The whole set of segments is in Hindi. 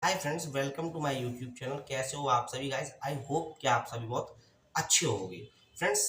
Hi friends, welcome to my YouTube channel. कैसे हो आप सभी गाइस? आई होप कि आप सभी बहुत अच्छे होंगे। फ्रेंड्स,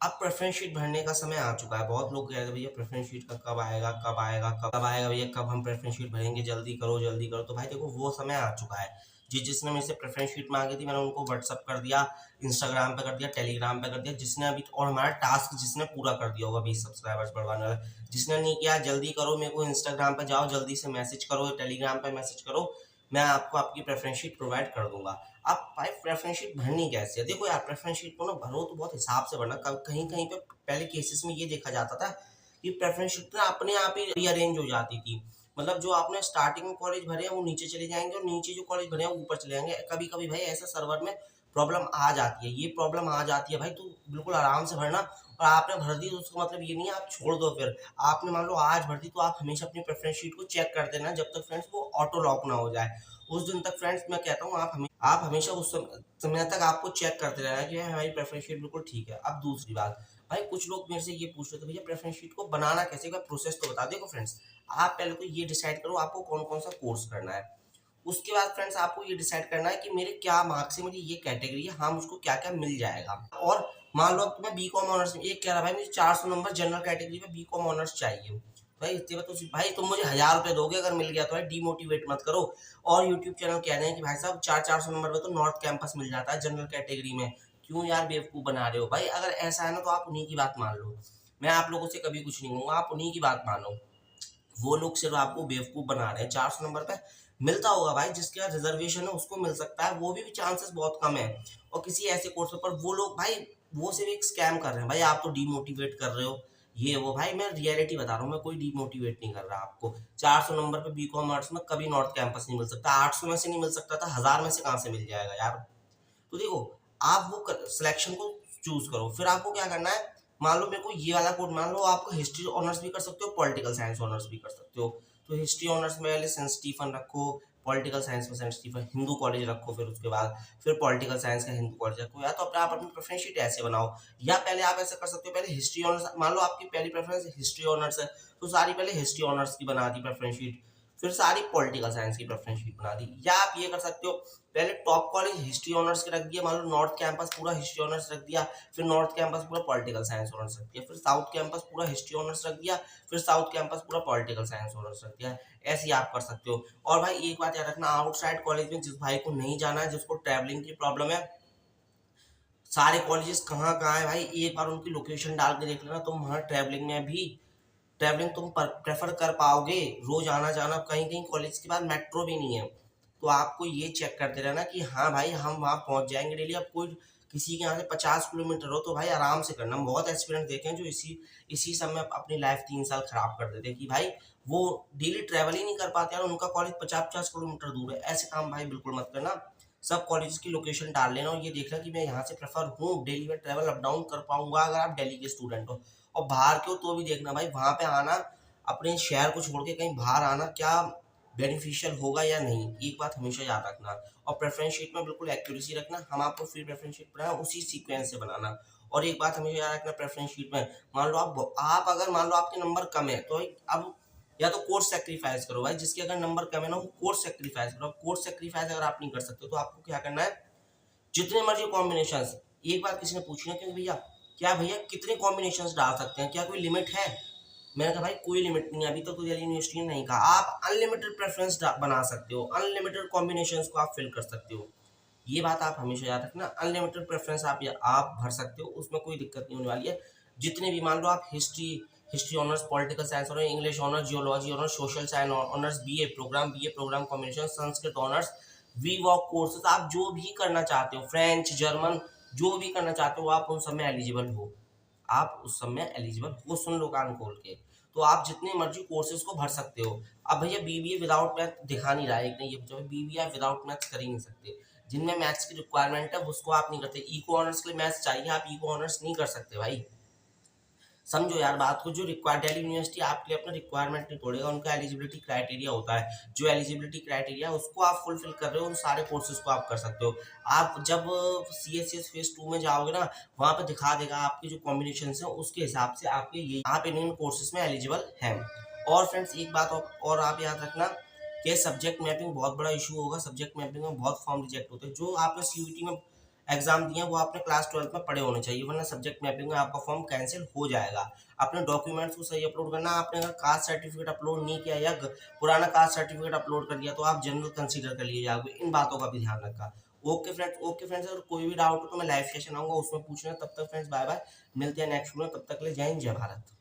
अब प्रेफरेंस शीट भरने का समय आ चुका है। बहुत लोग कह रहे थे भैया प्रेफरेंस शीट का कब आएगा, कब आएगा, कब आएगा भैया, कब हम प्रेफरेंस शीट भरेंगे, जल्दी करो जल्दी करो। तो भाई देखो, वो समय आ चुका है। जिसने मेरे से प्रेफरेंस शीट मांगी थी, मैंने उनको व्हाट्सअप कर दिया, इंस्टाग्राम पे कर दिया, टेलीग्राम पे कर दिया। जिसने अभी, और हमारा टास्क जिसने पूरा कर दिया होगा 20 सब्सक्राइबर्स बढ़वाने वाला, जिसने नहीं किया जल्दी करो, मेरे को इंस्टाग्राम पे जाओ, जल्दी से मैसेज करो, टेलीग्राम पे मैसेज करो, मैं आपको आपकी प्रेफरेंस शीट प्रोवाइड कर दूंगा। आप भाई प्रेफरेंस शीट भरनी कैसे है? देखो यार, प्रेफरेंस शीट को ना भरो तो बहुत हिसाब से भरना। कहीं कहीं पे पहले केसेस में ये देखा जाता था कि प्रेफरेंस शीट ना अपने आप ही रीअरेंज हो जाती थी। मतलब जो आपने स्टार्टिंग में कॉलेज भरे हैं वो नीचे चले जाएंगे, और नीचे जो कॉलेज भरे हैं वो ऊपर चले जाएंगे। कभी कभी भाई ऐसा सर्वर में प्रॉब्लम आ जाती है। ये प्रॉब्लम आ जाती है भाई, तो बिल्कुल आराम से भरना। और आपने भर दी तो उसका मतलब ये नहीं है आप छोड़ दो। फिर आपने मान लो आज भर दी, तो आप हमेशा अपनी प्रेफरेंस शीट को चेक कर देना जब तक फ्रेंड्स वो ऑटो लॉक ना हो जाए। उस दिन तक फ्रेंड्स मैं कहता हूँ आप हमेशा उस समय तक आपको चेक करते रहना कि हमारी प्रेफरेंस शीट बिल्कुल ठीक है। अब दूसरी बात, भाई कुछ लोग मेरे से ये पूछ रहे थे भैया प्रेफरेंस शीट को बनाना कैसे का प्रोसेस तो बता। देखो फ्रेंड्स, आप पहले तो ये डिसाइड करो आपको कौन कौन सा कोर्स करना है। उसके बाद फ्रेंड्स आपको ये डिसाइड करना है कि मेरे क्या मार्क्स है, मेरी ये कैटेगरी है, हाँ मुझको क्या क्या मिल जाएगा। और मान लो अब तुम्हें बी.कॉम ऑनर्स में, एक कह रहा भाई मुझे 400 नंबर जनरल कैटेगरी में बी.कॉम ऑनर्स चाहिए। भाई इतने में तो भाई तुम मुझे 1000 रुपये दोगे अगर मिल गया तो। भाई डीमोटिवेट मत करो। और यूट्यूब चैनल कह रहे हैं कि भाई साहब 400 नंबर में तो नॉर्थ कैंपस मिल जाता है जनरल कैटेगरी में। क्यों यार बेवकूफ़ बना रहे हो? भाई अगर ऐसा है ना तो आप उन्हीं की बात मान लो। मैं आप लोगों से कभी कुछ नहीं कहूँगा, आप उन्हीं की बात मानो। वो लोग सिर्फ आपको बेवकूफ बना रहे हैं। 400 नंबर पे मिलता होगा भाई, जिसके पास रिजर्वेशन है उसको मिल सकता है, वो भी चांसेस बहुत कम है। और किसी ऐसे कोर्स पर वो लोग भाई, वो सिर्फ एक स्कैम कर रहे हैं। भाई आप तो डीमोटिवेट कर रहे हो, ये वो। भाई मैं रियलिटी बता रहा हूँ, मैं कोई डीमोटिवेट नहीं कर रहा आपको। 400 नंबर पे बी.कॉम आर्ट्स में कभी नॉर्थ कैंपस नहीं मिल सकता। 800 में से नहीं मिल सकता था, 1000 में से कहाँ से मिल जाएगा यार? तो देखो, आप वो सिलेक्शन को चूज करो। फिर आपको क्या करना है, मान लो मेरे को ये वाला कोड, मान लो आपको हिस्ट्री ऑनर्स भी कर सकते हो, पॉलिटिकल साइंस ऑनर्स भी कर सकते हो। तो हिस्ट्री ऑनर्स में पहले सेंट स्टीफन रखो, पॉलिटिकल साइंस में सेंट स्टीफन हिंदू कॉलेज रखो, फिर उसके बाद फिर पॉलिटिकल साइंस का हिंदू कॉलेज रखो। या तो अपने आप अपनी प्रेफरेंस शीट ऐसे बनाओ, या पहले आप ऐसा कर सकते हो, पहले हिस्ट्री ऑनर्स, मान लो आपकी पहली प्रेफरेंस हिस्ट्री ऑनर्स है तो सारी पहले हिस्ट्री ऑनर्स की बना दी प्रेफरेंस शीट, फिर सारी पॉलिटिकल साइंस की प्रेफरेंस शीट बना दी। या आप ये कर सकते हो, पहले टॉप कॉलेज हिस्ट्री ऑनर्स के रख दिया, मान लो नॉर्थ कैंपस पूरा हिस्ट्री ऑनर्स रख दिया, फिर नॉर्थ कैंपस पूरा पॉलिटिकल साइंस ऑनर्स रख दिया, फिर साउथ कैंपस पूरा हिस्ट्री ऑनर्स रख दिया, फिर साउथ कैंपस पूरा पॉलिटिकल साइंस ऑनर्स रख दिया। ऐसे ही आप कर सकते हो। और भाई एक बात याद रखना, आउटसाइड कॉलेज में जिस भाई को नहीं जाना है, जिसको ट्रैवलिंग की प्रॉब्लम है, सारे कॉलेजेस कहाँ कहाँ है भाई एक बार उनकी लोकेशन डाल के देख लेना। तुम वहाँ ट्रैवलिंग में भी, ट्रैवलिंग तुम प्रेफर कर पाओगे? रोज आना जाना, कहीं कहीं कॉलेज के बाद मेट्रो भी नहीं है। तो आपको ये चेक करते रहना कि हाँ भाई हम वहाँ पहुँच जाएंगे डेली। अब कोई किसी के यहाँ से 50 किलोमीटर हो तो भाई आराम से करना। हम बहुत एक्सपीरियंस देखे हैं जो इसी इसी समय अपनी लाइफ 3 साल खराब कर देते हैं कि भाई वो डेली ट्रैवल ही नहीं कर पाते और उनका कॉलेज 50-50 किलोमीटर दूर है। ऐसे काम भाई बिल्कुल मत करना। सब कॉलेज की लोकेशन डाल लेना और ये देखना कि मैं यहाँ से प्रेफर हूँ, डेली में ट्रैवल अप डाउन कर पाऊंगा अगर आप दिल्ली के स्टूडेंट हो। और बाहर के हो तो भी देखना भाई, वहाँ पे आना, अपने शहर को छोड़ के कहीं बाहर आना क्या बेनिफिशियल होगा या नहीं, एक बात हमेशा याद रखना। और प्रेफरेंस शीट में बिल्कुल एक्यूरेसी रखना। हम आपको फ्री प्रेफरेंस शीट बनाना उसी सीक्वेंस से बनाना। और एक बात हमेशा याद रखना प्रेफरेंस शीट में, मान लो आप अगर मान लो आपके नंबर कम है तो अब या तो कोर्स सेक्रीफाइस करो भाई। जिसके अगर नंबर कम है ना वो कोर्स सेक्रीफाइस करो। कोर्स सेक्रीफाइस अगर आप नहीं कर सकते तो आपको क्या करना है, जितने मर्जी कॉम्बिनेशन। एक बात किसी ने पूछी ना कि भैया क्या भैया कितने कॉम्बिनेशन डाल सकते हैं, क्या कोई लिमिट है? मैंने कहा भाई कोई लिमिट नहीं है। अभी तक तो दिल्ली यूनिवर्सिटी ने नहीं कहा। आप अनलिमिटेड प्रेफरेंस बना सकते हो, अनलिमिटेड कॉम्बिनेशंस को आप फिल कर सकते हो। ये बात आप हमेशा याद रखना। अनलिमिटेड प्रेफरेंस आप भर सकते हो, उसमें कोई दिक्कत नहीं होने वाली है। जितने भी मान लो आप history history honours, political science honours, English honours, geology honours, social science honours, BA programme combination, Sanskrit honours, V voc courses, आप जो भी करना चाहते हो, फ्रेंच, जर्मन, जो भी करना चाहते हो आप उन सब में एलिजिबल हो। आप उस समय एलिजिबल हो, सुन लो कान खोल के। तो आप जितने मर्जी कोर्सेज को भर सकते हो। अब भैया बीबीए विदाउट मैथ दिखा नहीं रहा है, एक नहीं, ये बीबीए आप विदाउट मैथ कर ही नहीं सकते। जिनमें मैथ्स की रिक्वायरमेंट है उसको आप नहीं करते। इको ऑनर्स के लिए मैथ्स चाहिए, आप इको ऑनर्स नहीं कर सकते भाई। समझो यार बात को। जो रिक्वायर दिल्ली यूनिवर्सिटी आपके लिए अपना रिक्वायरमेंट नहीं तोड़ेगा, उनका एलिजिबिलिटी क्राइटेरिया होता है। जो एलिजिबिलिटी क्राइटेरिया है उसको आप फुलफिल कर रहे हो, उन सारे कोर्सेज को आप कर सकते हो। आप जब CSCS फेज 2 में जाओगे ना, वहाँ पे दिखा देगा आपके जो कॉम्बिनेशन है उसके हिसाब से आपके ये आप इन कोर्सेज में एलिजिबल हैं। और फ्रेंड्स एक बात और आप याद रखना कि सब्जेक्ट मैपिंग बहुत बड़ा इशू होगा। सब्जेक्ट मैपिंग में बहुत फॉर्म रिजेक्ट होते हैं। जो आपने सीयूईटी में एग्जाम दिए हैं वो आपने क्लास 12 में पढ़े होने चाहिए, वरना सब्जेक्ट मैपिंग में आपका फॉर्म कैंसिल हो जाएगा। अपने डॉक्यूमेंट्स को सही अपलोड करना। आपने अगर कास्ट सर्टिफिकेट अपलोड नहीं किया या पुराना कास्ट सर्टिफिकेट अपलोड कर दिया तो आप जनरल कंसीडर कर लिए जाओगे। इन बातों का भी ध्यान रखा। ओके फ्रेंड्स, अगर कोई भी डाउट हो तो मैं लाइव सेशन आऊंगा, उसमें पूछना। तब तक फ्रेंड्स बाय बाय, मिलते हैं नेक्स्ट वीडियो। तब तक ले जय हिंद, जय भारत।